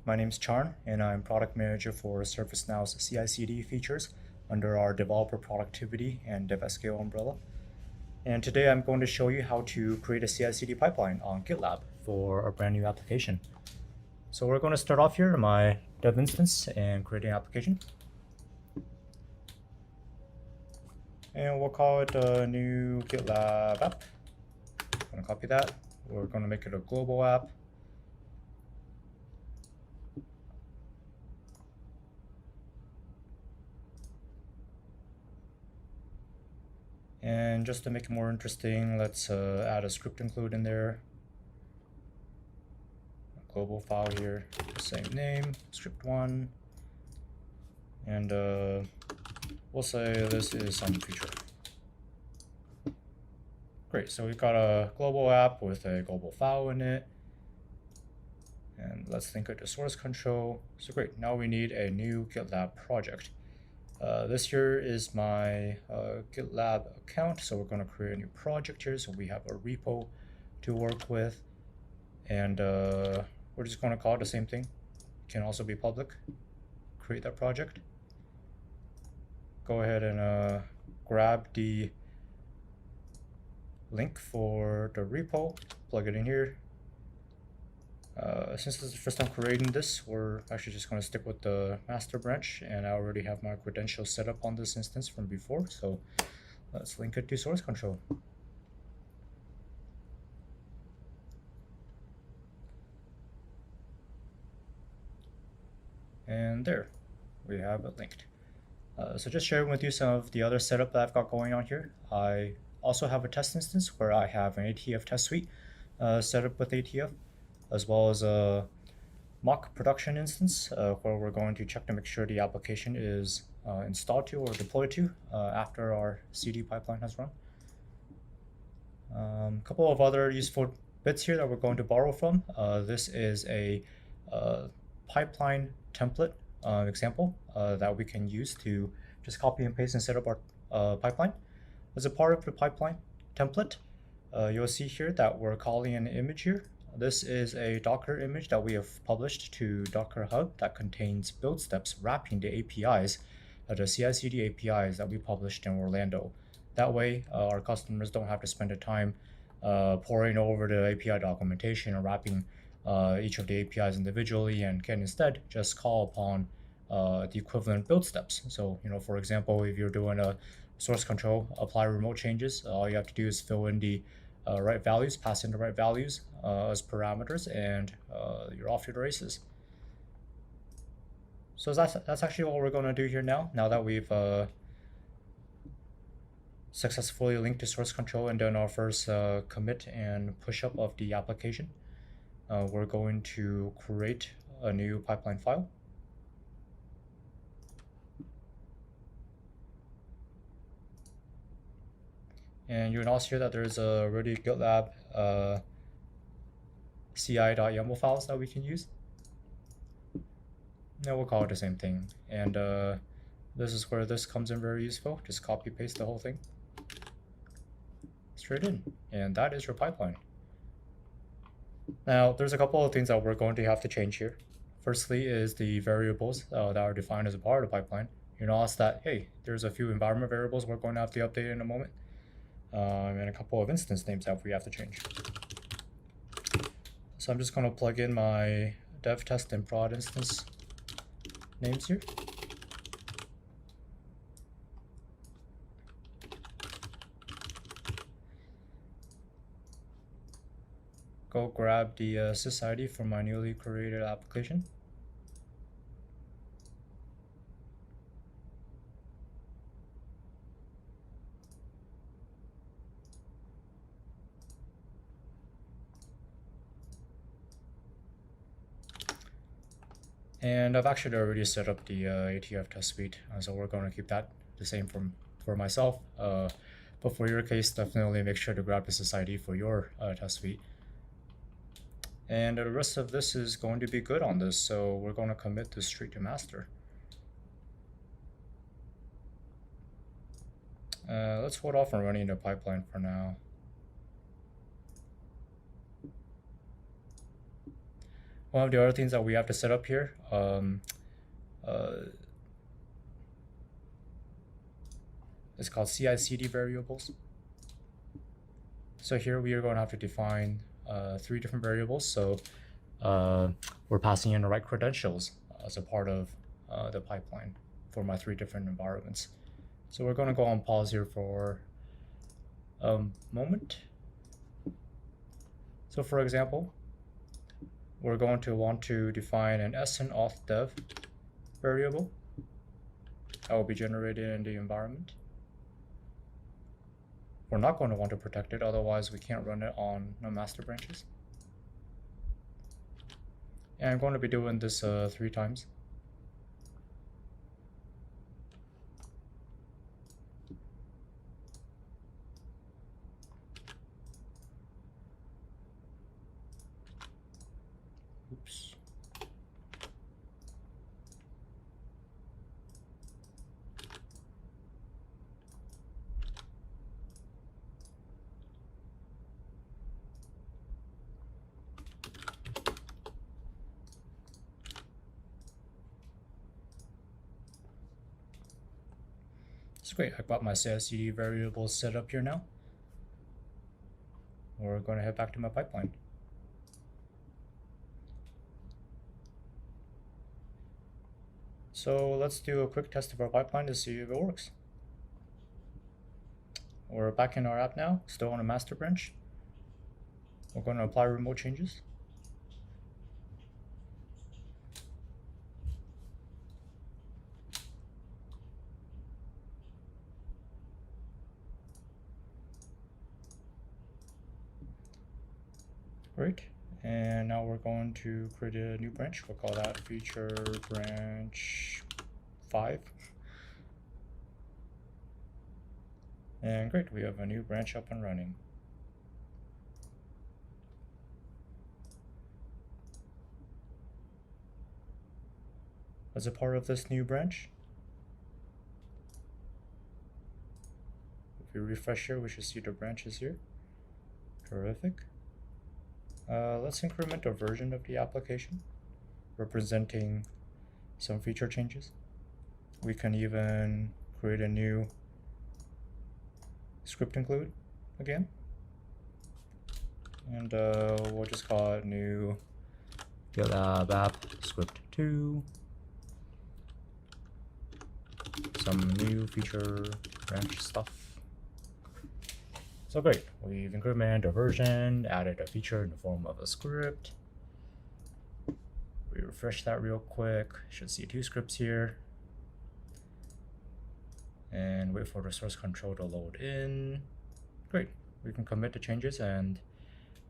my name is Charn, and I'm Product Manager for ServiceNow's CI/CD features under our Developer Productivity and DevScale umbrella. And today I'm going to show you how to create a CI/CD pipeline on GitLab for a brand new application. So we're going to start off here in my dev instance and create an application. And we'll call it a new GitLab app. I'm going to copy that. We're going to make it a global app. And just to make it more interesting, let's add a script include in there. A global file here, same name, script1. And we'll say this is some feature. Great, so we've got a global app with a global file in it. And let's link it to source control. So great, now we need a new GitLab project. This here is my GitLab account, so we're going to create a new project here. So we have a repo to work with, and we're just going to call it the same thing. It can also be public. Create that project. Go ahead and grab the link for the repo, plug it in here. Since this is the first time creating this, we're actually just going to stick with the master branch, and I already have my credentials set up on this instance from before, so let's link it to source control. And there, we have it linked. So just sharing with you some of the other setup that I've got going on here. I also have a test instance where I have an ATF test suite set up with ATF, as well as a mock production instance where we're going to check to make sure the application is installed to or deployed to after our CD pipeline has run. A couple of other useful bits here that we're going to borrow from. This is a pipeline template example that we can use to just copy and paste and set up our pipeline. As a part of the pipeline template, you'll see here that we're calling an image here. This is a Docker image that we have published to Docker Hub that contains build steps wrapping the APIs, the CI/CD APIs that we published in Orlando. That way, our customers don't have to spend the time poring over the API documentation and wrapping each of the APIs individually, and can instead just call upon the equivalent build steps. So, for example, if you're doing a source control, apply remote changes, all you have to do is fill in the right values, pass in the right values as parameters, and you're off to the races. So that's actually what we're going to do here now that we've successfully linked to source control and done our first commit and push up of the application. We're going to create a new pipeline file. And you can also hear that there's already GitLab CI.yaml files that we can use. Now we'll call it the same thing. And this is where this comes in very useful. Just copy paste the whole thing straight in. And that is your pipeline. Now there's a couple of things that we're going to have to change here. Firstly is the variables that are defined as a part of the pipeline. You notice that, hey, there's a few environment variables we're going to have to update in a moment. And a couple of instance names that we have to change. So I'm just going to plug in my dev test and prod instance names here. Go grab the sysid from my newly created application. And I've actually already set up the ATF test suite, so we're going to keep that the same for myself. But for your case, definitely make sure to grab the sysid for your test suite. And the rest of this is going to be good on this, so we're going to commit this straight to master. Let's hold off on running the pipeline for now. One of the other things that we have to set up here, it's called CI/CD variables. So here we are going to have to define 3 different variables. So we're passing in the right credentials as a part of the pipeline for my 3 different environments. So we're going to go on pause here for a moment. So for example, we're going to want to define an SNAuthDev variable that will be generated in the environment. We're not going to want to protect it, otherwise we can't run it on no master branches. And I'm going to be doing this 3 times. Oops. It's great. I've got my CI/CD variables set up here now. We're going to head back to my pipeline. So let's do a quick test of our pipeline to see if it works. We're back in our app now, still on a master branch. We're going to apply remote changes. Great. And now we're going to create a new branch. We'll call that feature branch 5. And great, we have a new branch up and running. As a part of this new branch, if we refresh here, we should see the branches here. Terrific. Let's increment a version of the application, representing some feature changes. We can even create a new script include again. And we'll just call it new GitLab app script 2. Some new feature branch stuff. So great, we've incremented a version, added a feature in the form of a script. We refresh that real quick, should see 2 scripts here. And wait for the source control to load in. Great, we can commit the changes and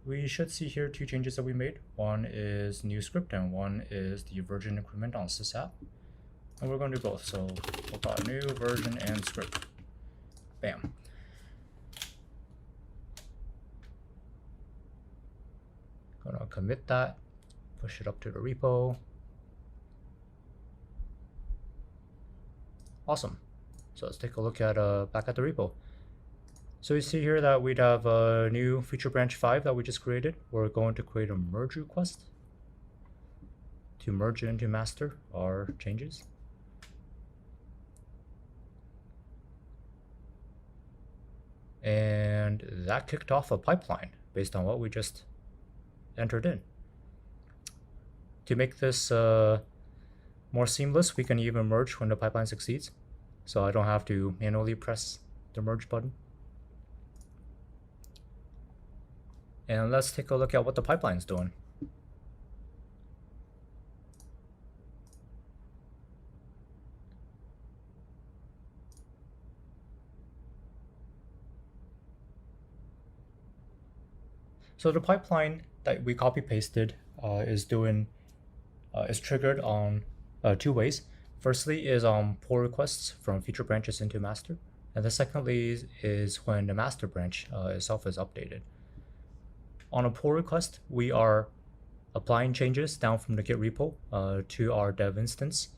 we should see here 2 changes that we made. One is new script and one is the version increment on sysapp. And we're going to do both, so we'll call it new version and script. Bam. Gonna commit that, push it up to the repo. Awesome. So let's take a look at back at the repo. So you see here that we'd have a new feature branch 5 that we just created. We're going to create a merge request to merge into master our changes. And that kicked off a pipeline based on what we just entered in. To make this more seamless, we can even merge when the pipeline succeeds. So I don't have to manually press the merge button. And let's take a look at what the pipeline's doing. So the pipeline that we copy pasted is triggered on 2 ways. Firstly is on pull requests from feature branches into master, and the secondly is when the master branch itself is updated. On a pull request, we are applying changes down from the Git repo to our dev instance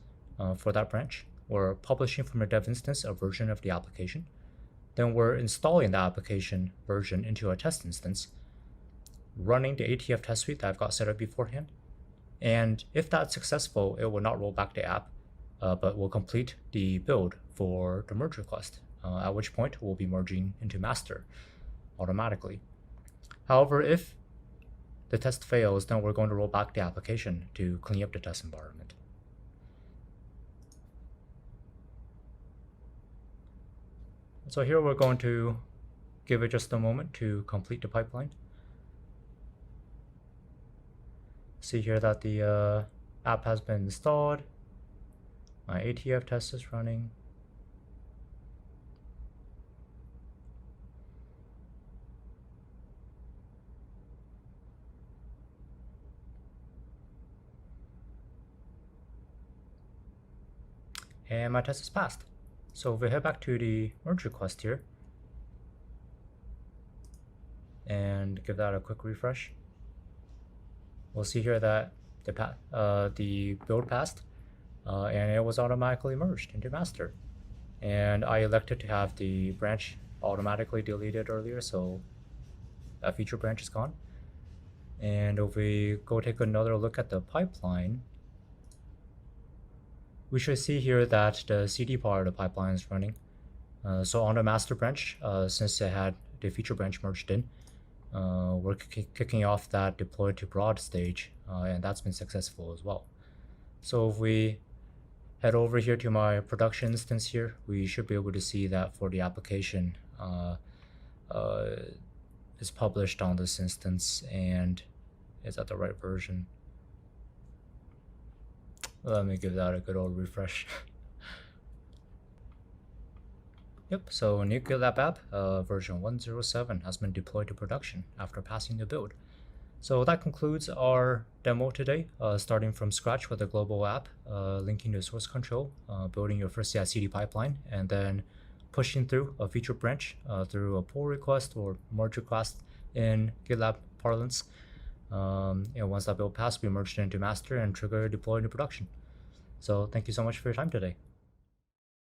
for that branch. We're publishing from the dev instance a version of the application. Then we're installing the application version into a test instance, running the ATF test suite that I've got set up beforehand, And if that's successful, it will not roll back the app, but will complete the build for the merge request, at which point we'll be merging into master automatically. However, if the test fails, then we're going to roll back the application to clean up the test environment. So here we're going to give it just a moment to complete the pipeline. See here that the app has been installed. My ATF test is running. And my test is passed. So if we head back to the merge request here and give that a quick refresh, we'll see here that the build passed and it was automatically merged into master. And I elected to have the branch automatically deleted earlier, so that feature branch is gone. And if we go take another look at the pipeline, we should see here that the CD part of the pipeline is running. So on the master branch, since it had the feature branch merged in, we're kicking off that deploy to prod stage, and that's been successful as well. So if we head over here to my production instance here, we should be able to see that for the application is published on this instance and is at the right version. Let me give that a good old refresh. Yep, so new GitLab app version 107 has been deployed to production after passing the build. So that concludes our demo today, starting from scratch with a global app, linking to source control, building your first CI/CD pipeline, and then pushing through a feature branch through a pull request or merge request in GitLab parlance. And once that build passed, we merged it into master and trigger deploy into production. So thank you so much for your time today.